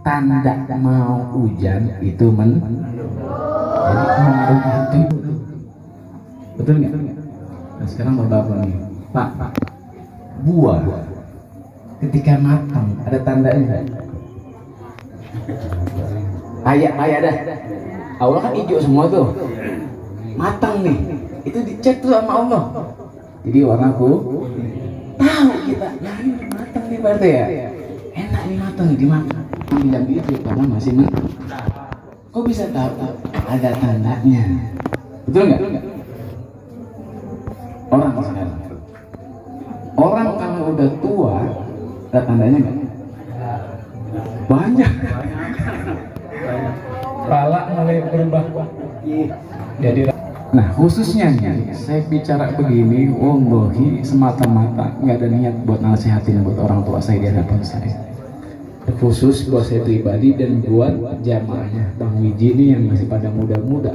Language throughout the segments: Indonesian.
tanda mau hujan itu mendung itu. Betul nggak? Nah sekarang bapak nih, Pak, buah ketika matang ada tandanya nggak? Ayah dah. Allah kan hijau semua tuh, matang nih, itu dicek tuh sama Allah. Jadi warna tahu kita, nah ini matang nih berarti ya, enak nih matang nih dimakan. Bilang itu karena masih mentah. Kok bisa tahu? Ada tandanya. Betul nggak? Orang sekarang, orang kalau udah tua, ada tandanya nggak? Banyak. Pala mulai berubah. Jadi Nah khususnya nih, saya bicara begini, wallahi semata-mata nggak ada niat buat nasihatin buat orang tua saya di hadapan saya. Khusus buat saya pribadi dan buat jamaahnya Bang Wiji ini yang masih pada muda-muda.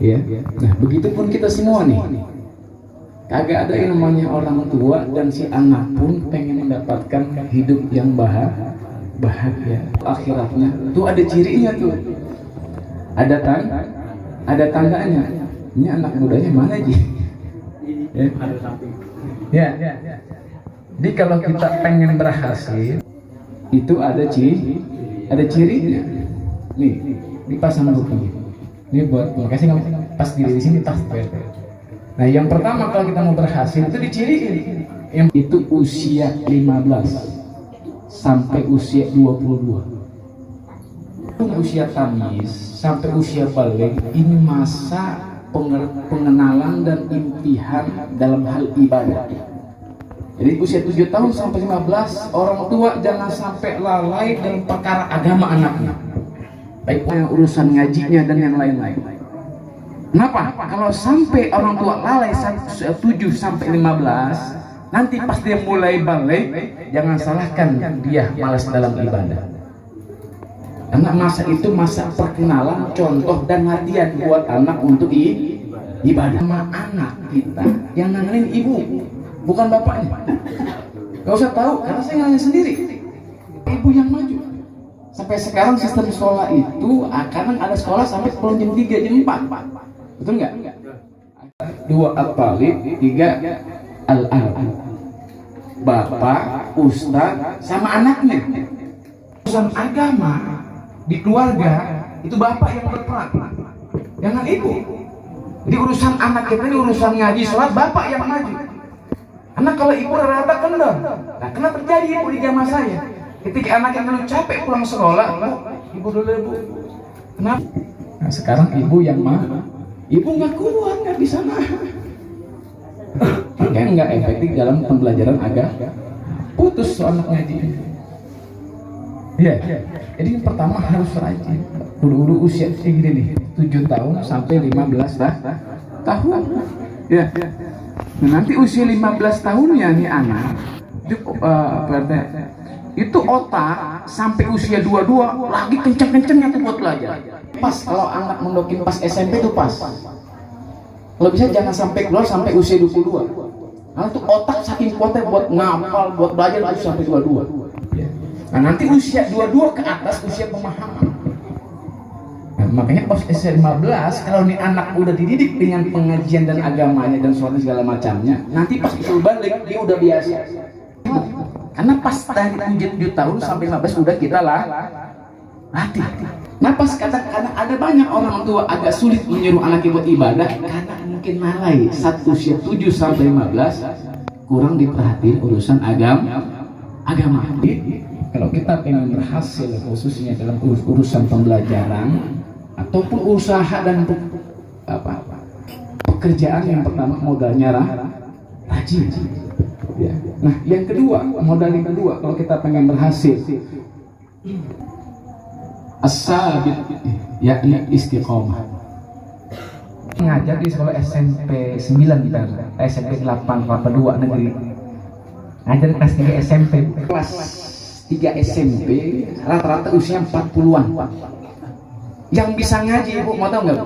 Ya. Nah begitupun kita semua nih. Kagak ada yang namanya orang tua dan si anak pun pengen mendapatkan hidup yang bahagia akhiratnya. Tuh ada cirinya tuh. Ada tandanya. Ini anak mudanya mana Ji? Ya. Jadi kalau kita pengen berhasil itu ada cirinya. Nih, dipasang buku. Ini buat makasih nggak pas di sini pas. Nah, yang pertama kalau kita mau berhasil itu diciriin. Yang itu usia 15 sampai usia 22. Usia tamis sampai usia balik ini masa pengenalan dan imtihan dalam hal ibadah. Jadi usia 7 tahun sampai 15 orang tua jangan sampai lalai dalam perkara agama anaknya, baik urusan ngajinya dan yang lain-lain. Kenapa? Kalau sampai orang tua lalai 7 sampai 15, nanti pas dia mulai balik, jangan salahkan dia malas dalam ibadah. Karena masa itu masa perkenalan, contoh dan latihan buat anak untuk ibadah. Sama anak kita yang nanganin ibu, bukan bapaknya. Gak usah tahu, karena saya nanya sendiri. Ibu yang maju. Sampai sekarang sistem sekolah itu kadang ada sekolah sampai pulang jam 3, jam 4. Betul nggak? 2 at-talib, 3 al-al. Bapak, ustaz, sama anaknya. Urusan agama di keluarga itu bapak yang berperan, jangan ibu. Di urusan anak kita ini urusan ngaji sholat, bapak yang maju. Karena kalau ibu rata kendor. Nah, kenapa terjadi ibu di zaman saya? Ketika anak yang dulu capek pulang sekolah, ibu dulu ibu. Kenapa? Nah, sekarang ibu yang ibu nggak kuat, nggak bisa makanya nggak efektif dalam pembelajaran agama. Putus anak ngaji. Ya, jadi yang pertama harus rajin. Dulu usia segini nih, 7 tahun sampai 15 tahun. Ya. Nah, nanti usia 15 tahunnya nih anak itu otak sampai usia 22 lagi kenceng-kencengnya tuh buat belajar. Pas kalau anak mendokin pas SMP tuh pas. Kalau bisa jangan sampai keluar sampai usia 22. Karena tuh otak saking kuatnya buat ngapal, buat belajar itu sampai 22. Nah nanti usia 22 ke atas usia pemahaman. Nah, makanya pas usia 15 kalau nih anak udah dididik dengan pengajian dan agamanya dan sholat segala macamnya, nanti pas itu balik dia udah biasa. Karena pas dari 7 tahun sampai 15 udah kita latih. Nah pas karena ada banyak orang tua agak sulit menyuruh anaknya buat ibadah karena mungkin lalai saat usia 7 sampai 15 kurang diperhatiin urusan agama. Kalau kita pengen berhasil khususnya dalam urusan pembelajaran ataupun usaha dan pekerjaan, yang pertama modalnya rajin. Ya. Nah, yang kedua, modal yang kedua kalau kita pengen berhasil as-sabit, yakni istiqomah. Ngajar di sekolah SMP 9 kita, SMP 8 kelapa 2 negeri. Ngajar kelas 3 SMP. Kelas 3 SMP rata-rata usia 40-an. Yang bisa ngaji, Ibu, mau tahu nggak?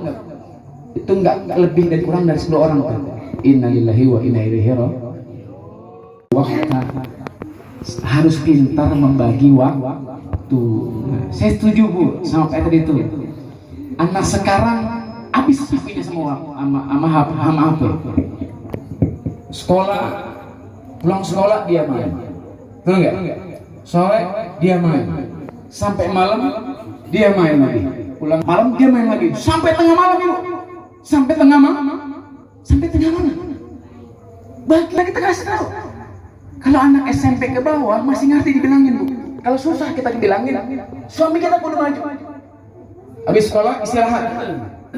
Itu nggak lebih dari kurang dari 10 orang. Innalillahi wa inna ilaihi raji'un. harus pintar membagi waktu. Saya setuju Bu sama Pak tadi itu. Anak sekarang habis HP-nya semua sama HP. Sekolah, pulang sekolah dia main, betul nggak? Sore dia main, sampai malam dia main lagi. Pulang malam dia main lagi, sampai tengah malam Ibu. Sampai tengah malam. Bagi lagi kita kasih tahu. Kalau anak SMP ke bawah masih ngerti dibilangin Bu. Kalau susah kita dibilangin, suami kita kudu maju. Habis sekolah istirahat,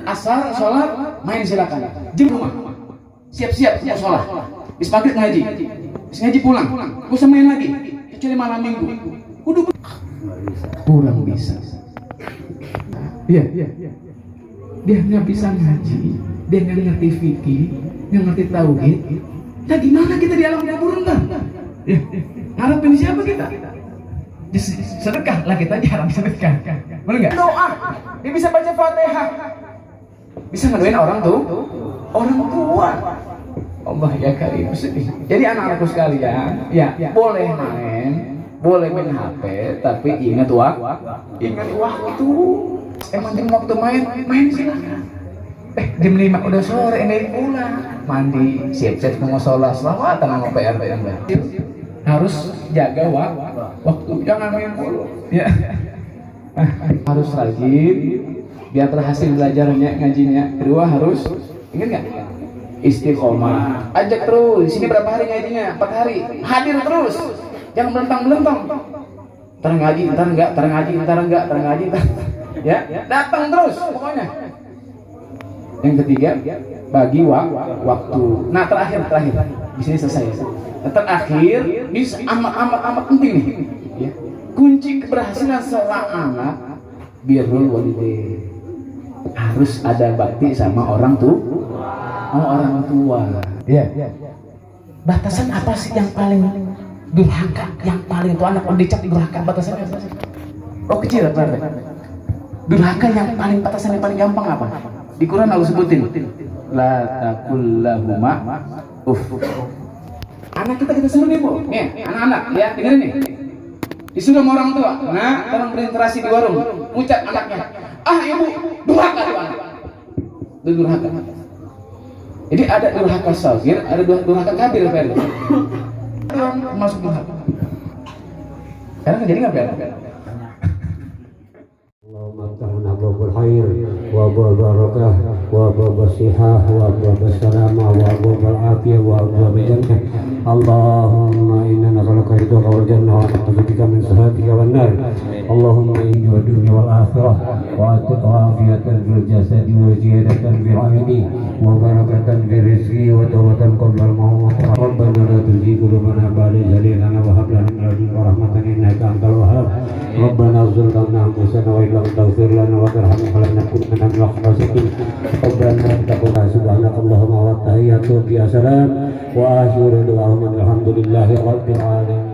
asar sholat main silakan. Jam rumah, siap-siap mau sholat. Habis maghrib ngaji, habis ngaji pulang, usah main lagi. Kecuali malam minggu, kudu kurang bisa. Iya. Dia nggak bisa ngaji, dia nggak ngerti fikih, nggak ngerti tauhid. Nah gimana kita di alam kubur ntar? Ya, harapin siapa kita? Sedekah lah kita jarang sedekah. Boleh nggak? Doa. Dia bisa baca Fatihah. Bisa ngedoain orang tua. Allah ya karim sedih. Jadi anak-anakku sekalian, ya boleh main HP, tapi ingat waktu. Emang jam waktu main silakan. Jam 5 udah sore, ini pulang. Mandi, siap-siap mau sholat, selawatan sama PR yang baik. Harus jaga waktu, jangan main mulu. Ya. Harus rajin, biar berhasil belajarnya, ngajinya. Kedua harus, ingat nggak? Istiqomah. Ajak terus. Di sini berapa hari ngajinya? 4 hari. Hadir terus. Jangan melempang-melempang. Ntar ngaji, ntar enggak. Ya, datang terus pokoknya. Yang ketiga, bagi waktu. Nah, terakhir. Di sini selesai. Terakhir, ini amat penting nih. Ya. Kunci keberhasilan seorang anak birrul walidain. Harus ada bakti sama orang tua. Ya. Batasan apa sih yang paling durhaka? Yang paling tuh anak dicap durhaka, batasannya apa sih? Oh, kecil apa? Durhaka yang paling batasan yang paling gampang apa? Di Quran aku sebutin. La taqul lahuma uff. Anak kita suruh nih Bu. Nih, anak-anak ya, dengerin nih. Disuruh sama orang tua. Nah, orang berinteraksi di warung, ucap anaknya. Ibu, durhaka tuh anak. Itu durhaka. Jadi ada durhaka saghir, ada durhaka kabir, Fer. Masuk durhaka. Sekarang jadi enggak, Fer? Allahumma babul khair wa babul barakah wa babul sihah wa babul salamah wa babul afiyah wa babul jannah. Allahumma inna nas'aluka ridhaka wal jannah wa na'udzubika min sakhatika wan nar. Allahumma inni wa dunya wal akhirah wa afiyatan fil jasadi wa ziyadatan fil ilmi wa barakatan fil rizqi wa tawbatan qabla al maut. Rabbana la tuzigh qulubana ba'da idh hadaytana wa hab lana min ladunka rahmatan innaka antal wahhab. Rabbana zalamna anfusana wa illam taghfir lana wa tarhamna lanakunanna minal khasirin. Rabbana taqabbal subhanakallahumma wa tahiyyatu bi salam wa akhiru da'wana alhamdulillahi rabbil alamin.